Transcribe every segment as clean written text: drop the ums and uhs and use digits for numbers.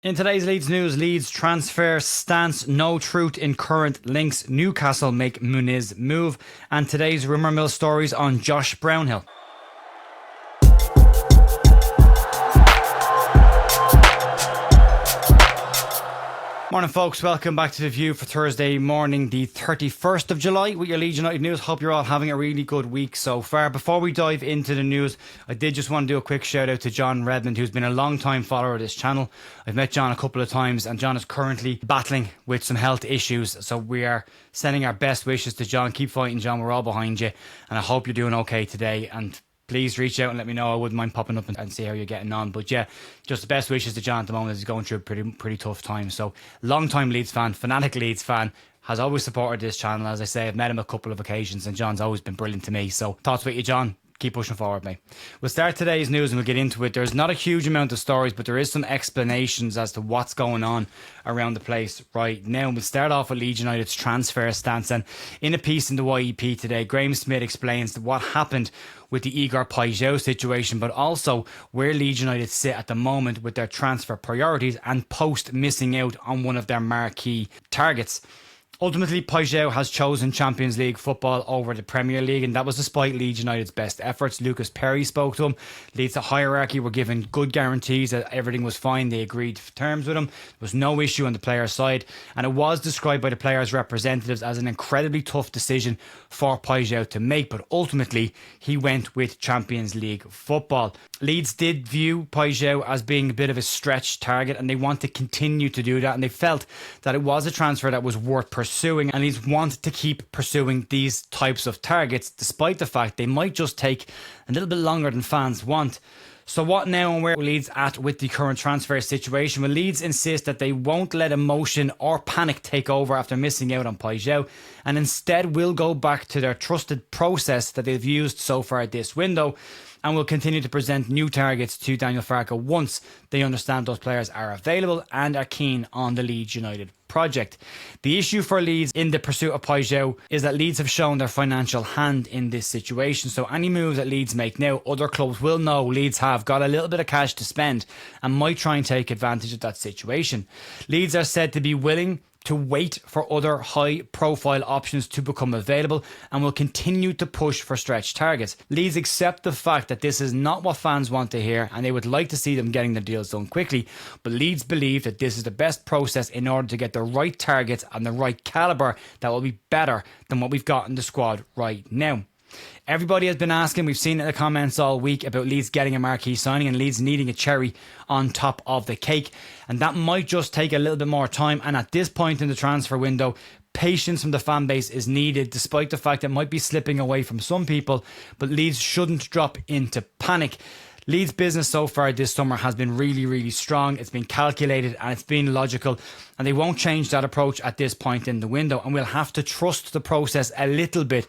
In today's Leeds news, Leeds transfer stance, no truth in current links, Newcastle make Muniz move, and today's rumour mill stories on Josh Brownhill. Morning folks, welcome back to The View for Thursday morning the 31st of July with your Leeds United news. Hope you're all having a really good week so far. Before we dive into the news, I did just want to do a quick shout out to John Redmond, who's been a long time follower of this channel. I've met John a couple of times and John is currently battling with some health issues, so we are sending our best wishes to John. Keep fighting, John, we're all behind you, and I hope you're doing okay today, and please reach out and let me know. I wouldn't mind popping up and see how you're getting on. But yeah, just the best wishes to John at the moment. He's going through a pretty tough time. So, long-time Leeds fan, fanatic Leeds fan, has always supported this channel. As I say, I've met him a couple of occasions and John's always been brilliant to me. So, thoughts with you, John. Keep pushing forward, mate. We'll start today's news and we'll get into it. There's not a huge amount of stories, but there is some explanations as to what's going on around the place right now. We'll start off with Leeds United's transfer stance. And in a piece in the YEP today, Graham Smith explains what happened with the Igor Pajot situation, but also where Leeds United sit at the moment with their transfer priorities and post missing out on one of their marquee targets. Ultimately, Pajot has chosen Champions League football over the Premier League, and that was despite Leeds United's best efforts. Lucas Perry spoke to him. Leeds hierarchy were given good guarantees that everything was fine. They agreed terms with him. There was no issue on the player's side, and it was described by the players' representatives as an incredibly tough decision for Pajot to make, but ultimately he went with Champions League football. Leeds did view Pajot as being a bit of a stretch target, and they want to continue to do that, and they felt that it was a transfer that was worth pursuing, and Leeds want to keep pursuing these types of targets despite the fact they might just take a little bit longer than fans want. So what now, and where are Leeds at with the current transfer situation? Well, Leeds insist that they won't let emotion or panic take over after missing out on Pajot, and instead will go back to their trusted process that they've used so far this window, and will continue to present new targets to Daniel Farke once they understand those players are available and are keen on the Leeds United project. The issue for Leeds in the pursuit of Pajot is that Leeds have shown their financial hand in this situation, so any moves that Leeds make now, other clubs will know Leeds have got a little bit of cash to spend and might try and take advantage of that situation. Leeds are said to be willing to wait for other high profile options to become available and will continue to push for stretch targets. Leeds accept the fact that this is not what fans want to hear and they would like to see them getting the deals done quickly, but Leeds believe that this is the best process in order to get the right targets and the right calibre that will be better than what we've got in the squad right now. Everybody has been asking, we've seen it in the comments all week, about Leeds getting a marquee signing and Leeds needing a cherry on top of the cake, and that might just take a little bit more time, and at this point in the transfer window, patience from the fan base is needed, despite the fact it might be slipping away from some people, but Leeds shouldn't drop into panic. Leeds' business so far this summer has been really strong. It's been calculated and it's been logical, and they won't change that approach at this point in the window, and we'll have to trust the process a little bit.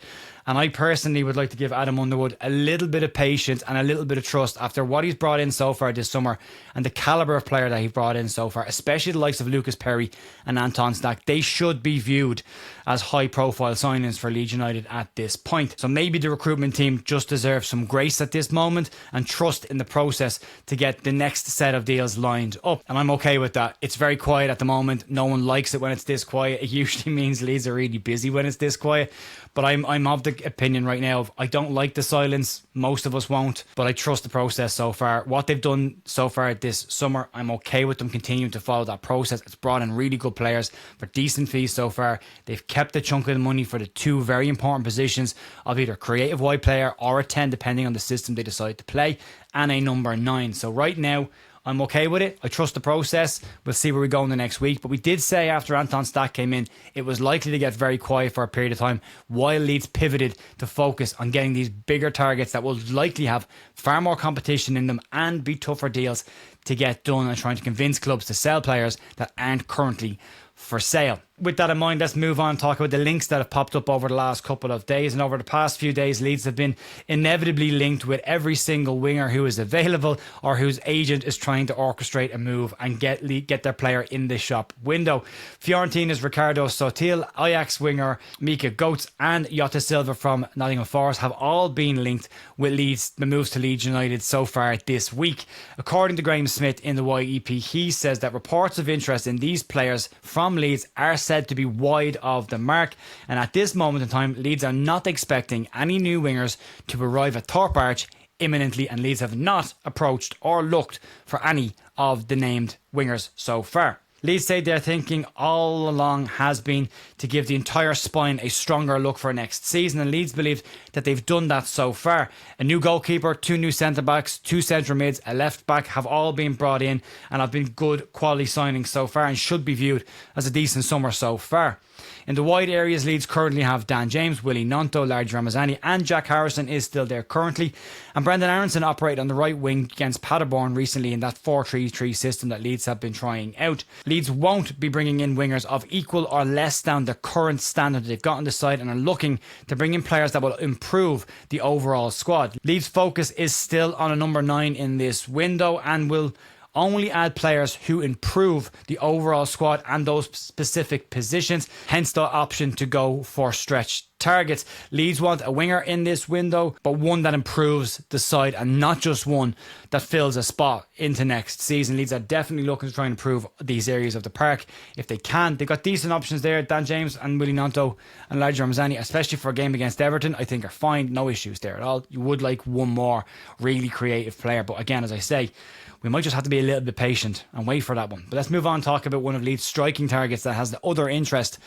And I personally would like to give Adam Underwood a little bit of patience and a little bit of trust after what he's brought in so far this summer and the calibre of player that he brought in so far, especially the likes of Lucas Perry and Anton Stack. They should be viewed as high profile signings for Leeds United at this point. So maybe the recruitment team just deserves some grace at this moment and trust in the process to get the next set of deals lined up. And I'm okay with that. It's very quiet at the moment. No one likes it when it's this quiet. It usually means Leeds are really busy when it's this quiet. But I'm of the opinion right now of I don't like the silence. Most of us won't. But I trust the process so far. What they've done so far this summer, I'm okay with them continuing to follow that process. It's brought in really good players for decent fees so far. They've kept the chunk of the money for the two very important positions of either creative wide player or a 10, depending on the system they decide to play, and a number 9. So right now, I'm okay with it. I trust the process. We'll see where we go in the next week. But we did say after Anton Stack came in, it was likely to get very quiet for a period of time while Leeds pivoted to focus on getting these bigger targets that will likely have far more competition in them and be tougher deals to get done, and trying to convince clubs to sell players that aren't currently for sale. With that in mind, let's move on and talk about the links that have popped up over the last couple of days. And over the past few days, Leeds have been inevitably linked with every single winger who is available or whose agent is trying to orchestrate a move and get their player in the shop window. Fiorentina's Ricardo Sotil, Ajax winger Mika Goetz and Jota Silva from Nottingham Forest have all been linked with the moves to Leeds United so far this week. According to Graham Smith, Smith in the YEP. He says that reports of interest in these players from Leeds are said to be wide of the mark, and at this moment in time Leeds are not expecting any new wingers to arrive at Thorpe Arch imminently, and Leeds have not approached or looked for any of the named wingers so far. Leeds say their thinking all along has been to give the entire spine a stronger look for next season, and Leeds believe that they've done that so far. A new goalkeeper, 2 new centre-backs, 2 central mids, a left-back have all been brought in and have been good quality signings so far and should be viewed as a decent summer so far. In the wide areas, Leeds currently have Dan James, Willie Gnonto, Larry Ramazani and Jack Harrison is still there currently. And Brendan Aronson operated on the right wing against Paderborn recently in that 4-3-3 system that Leeds have been trying out. Leeds won't be bringing in wingers of equal or less than the current standard they've got on the side, and are looking to bring in players that will improve the overall squad. Leeds' focus is still on a number 9 in this window and will only add players who improve the overall squad and those specific positions, hence the option to go for stretch targets. Leeds want a winger in this window, but one that improves the side and not just one that fills a spot into next season. Leeds are definitely looking to try and improve these areas of the park if they can. They've got decent options there. Dan James and Willie Gnonto and Larry Ramazani, especially for a game against Everton, I think are fine. No issues there at all. You would like one more really creative player, but again, as I say, we might just have to be a little bit patient and wait for that one. But let's move on and talk about one of Leeds' striking targets that has the other interest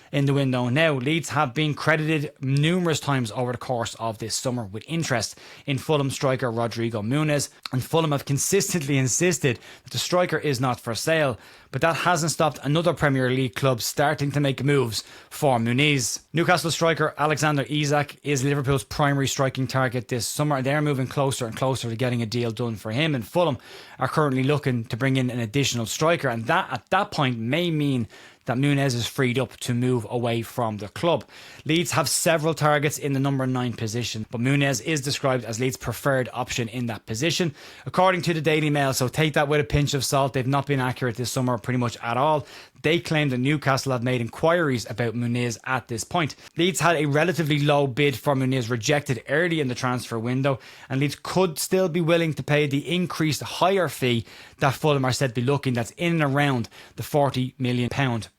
in the window now. Leeds have been credited numerous times over the course of this summer with interest in Fulham striker Rodrigo Muniz, and Fulham have consistently insisted that the striker is not for sale, but that hasn't stopped another Premier League club starting to make moves for Muniz. Newcastle striker Alexander Isak is Liverpool's primary striking target this summer. They're moving closer and closer to getting a deal done for him, and Fulham are currently looking to bring in an additional striker, and that at that point may mean that Muniz is freed up to move away from the club. Leeds have several targets in the number 9 position, but Muniz is described as Leeds' preferred option in that position, according to the Daily Mail, so take that with a pinch of salt. They've not been accurate this summer pretty much at all. They claim that Newcastle have made inquiries about Muniz at this point. Leeds had a relatively low bid for Muniz rejected early in the transfer window, and Leeds could still be willing to pay the increased higher fee that Fulham are said to be looking, that's in and around the £40 million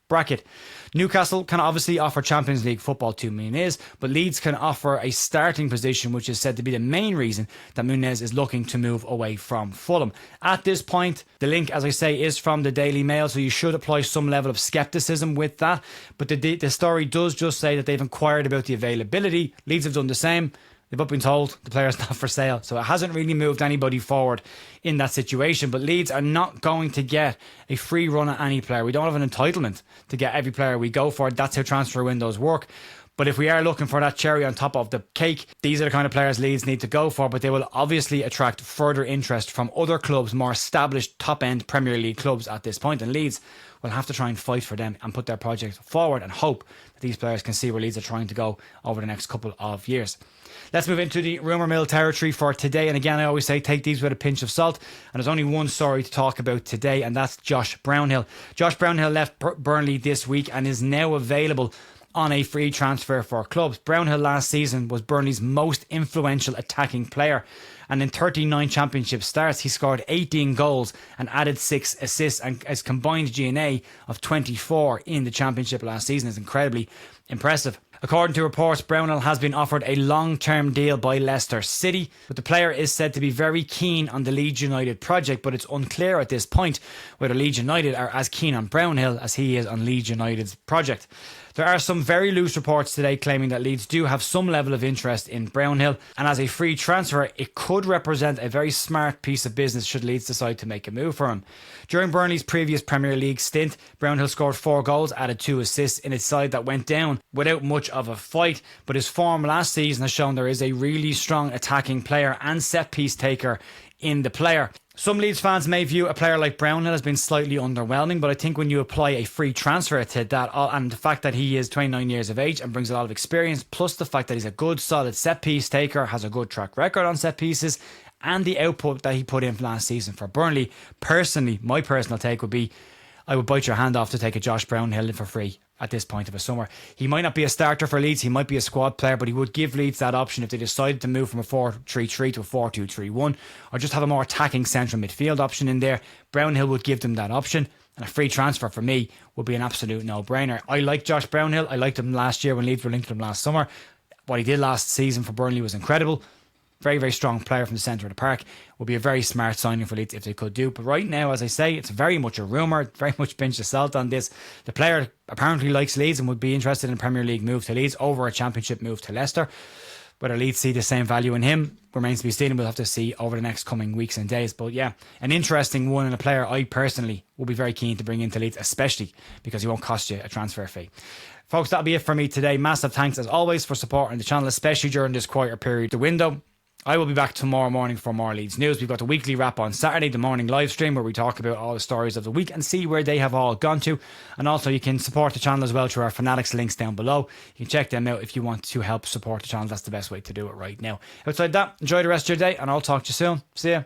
bracket. Newcastle can obviously offer Champions League football to Muniz, but Leeds can offer a starting position, which is said to be the main reason that Muniz is looking to move away from Fulham. At this point, the link, as I say, is from the Daily Mail, so you should apply some level of scepticism with that, but the story does just say that they've inquired about the availability. Leeds have done the same. They've both been told the player's not for sale, so it hasn't really moved anybody forward in that situation. But Leeds are not going to get a free run at any player. We don't have an entitlement to get every player we go for. That's how transfer windows work. But if we are looking for that cherry on top of the cake, these are the kind of players Leeds need to go for, but they will obviously attract further interest from other clubs, more established top-end Premier League clubs at this point, and Leeds will have to try and fight for them and put their project forward and hope that these players can see where Leeds are trying to go over the next couple of years. Let's move into the rumour mill territory for today, and again I always say take these with a pinch of salt, and there's only one story to talk about today, and that's Josh Brownhill. Josh Brownhill left Burnley this week and is now available on a free transfer for clubs. Brownhill last season was Burnley's most influential attacking player, and in 39 championship starts he scored 18 goals and added 6 assists, and his combined GNA of 24 in the championship last season is incredibly impressive. According to reports, Brownhill has been offered a long-term deal by Leicester City, but the player is said to be very keen on the Leeds United project, but it's unclear at this point whether Leeds United are as keen on Brownhill as he is on Leeds United's project. There are some very loose reports today claiming that Leeds do have some level of interest in Brownhill, and as a free transfer, it could represent a very smart piece of business should Leeds decide to make a move for him. During Burnley's previous Premier League stint, Brownhill scored 4 goals, added 2 assists in a side that went down without much of a fight, but his form last season has shown there is a really strong attacking player and set-piece taker in the player. Some Leeds fans may view a player like Brownhill as being slightly underwhelming, but I think when you apply a free transfer to that, and the fact that he is 29 years of age and brings a lot of experience, plus the fact that he's a good solid set-piece taker, has a good track record on set pieces, and the output that he put in last season for Burnley, personally, my personal take would be I would bite your hand off to take a Josh Brownhill in for free at this point of a summer. He might not be a starter for Leeds, he might be a squad player, but he would give Leeds that option if they decided to move from a 4-3-3 to a 4-2-3-1, or just have a more attacking central midfield option in there. Brownhill would give them that option, and a free transfer for me would be an absolute no-brainer. I like Josh Brownhill. I liked him last year when Leeds were linked to him last summer. What he did last season for Burnley was incredible. Very, very strong player from the centre of the park. Would be a very smart signing for Leeds if they could do. But right now, as I say, it's very much a rumour, very much pinch of salt on this. The player apparently likes Leeds and would be interested in a Premier League move to Leeds over a Championship move to Leicester. Whether Leeds see the same value in him remains to be seen, and we'll have to see over the next coming weeks and days. But yeah, an interesting one, and a player I personally will be very keen to bring into Leeds, especially because he won't cost you a transfer fee. Folks, that'll be it for me today. Massive thanks as always for supporting the channel, especially during this quieter period, the window. I will be back tomorrow morning for more Leeds news. We've got the weekly wrap on Saturday, the morning live stream, where we talk about all the stories of the week and see where they have all gone to. And also you can support the channel as well through our Fanatics links down below. You can check them out if you want to help support the channel. That's the best way to do it right now. Outside that, enjoy the rest of your day, and I'll talk to you soon. See ya.